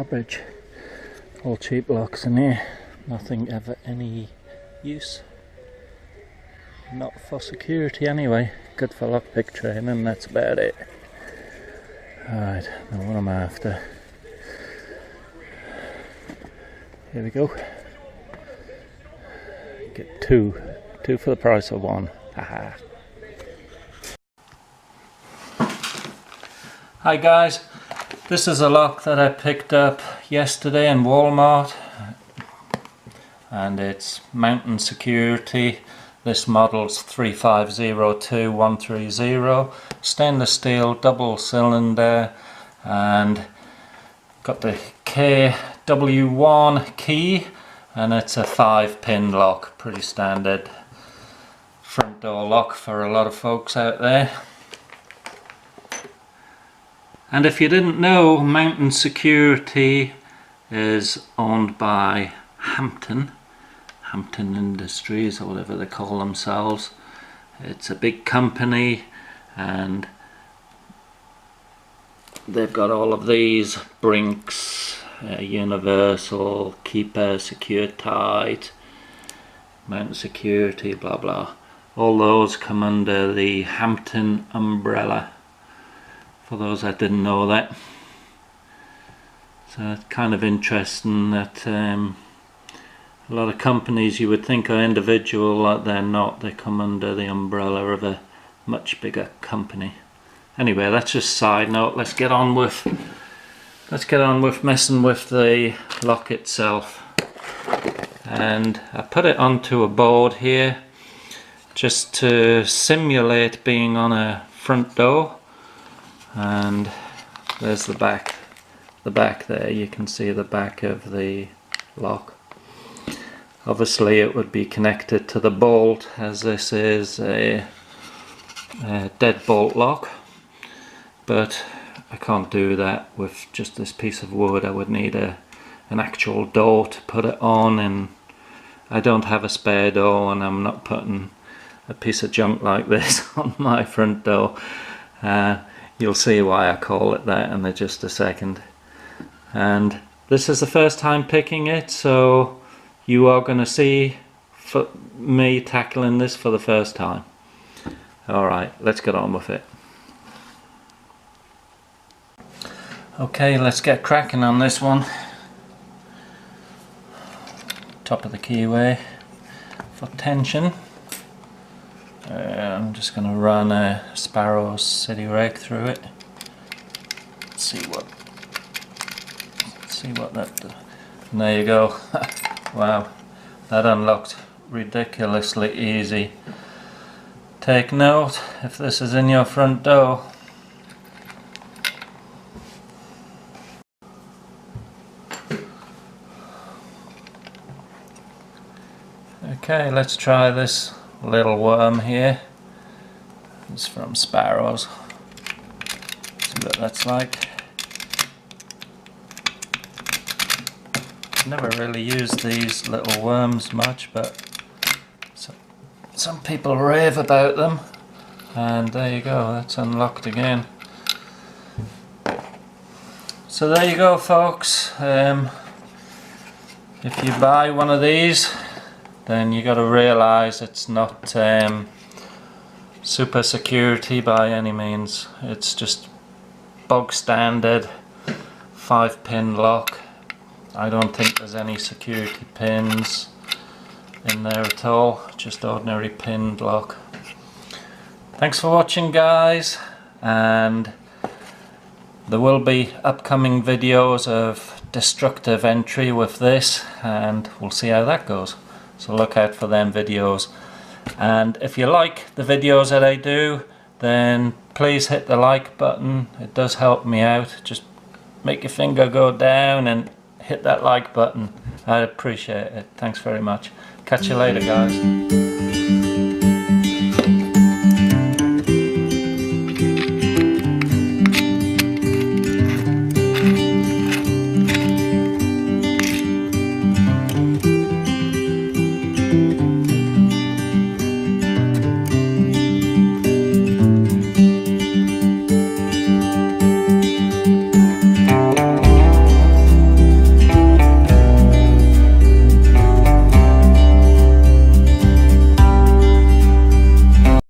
garbage. All cheap locks in here, nothing ever any use. Not for security anyway, good for lockpick training, that's about it. Alright, now what am I after? Here we go. Get two for the price of one. Haha. Hi guys, this is a lock that I picked up yesterday in Walmart, and it's Mountain Security. This model's 3502130, stainless steel, double cylinder, and got the KW1 key, and it's a 5-pin lock, pretty standard front door lock for a lot of folks out there. And if you didn't know, Mountain Security is owned by Hampton Industries, or whatever they call themselves. It's a big company, and they've got all of these: Brinks, Universal, Keeper, Secure Tight, Mountain Security, blah blah. All those come under the Hampton umbrella, for those that didn't know that. So it's kind of interesting that a lot of companies you would think are individual, that they're not. They come under the umbrella of a much bigger company. Anyway, that's just a side note. Let's get on with messing with the lock itself. And I put it onto a board here just to simulate being on a front door. And there's the back there. You can see the back of the lock. Obviously it would be connected to the bolt, as this is a deadbolt lock, but I can't do that with just this piece of wood. I would need an actual door to put it on, and I don't have a spare door, and I'm not putting a piece of junk like this on my front door. You'll see why I call it that in just a second. And this is the first time picking it, so you are going to see me tackling this for the first time. Alright, let's get on with it. Okay, let's get cracking on this one. Top of the keyway for tension. I'm just going to run a Sparrows City rake through it. See what that does. And there you go. Wow, that unlocked ridiculously easy. Take note, if this is in your front door. Okay, let's try this little worm here. It's from Sparrows. See what that's like. Never really used these little worms much, but some people rave about them. And there you go, that's unlocked again. So there you go, folks. If you buy one of these, then you got to realize it's not super security by any means. It's just bog standard 5-pin lock. I don't think there's any security pins in there at all, just ordinary pinned lock. Thanks for watching, guys, and there will be upcoming videos of destructive entry with this, and we'll see how that goes. So look out for them videos. And if you like the videos that I do, then please hit the like button. It does help me out. Just make your finger go down and hit that like button. I'd appreciate it. Thanks very much. Catch you later, guys.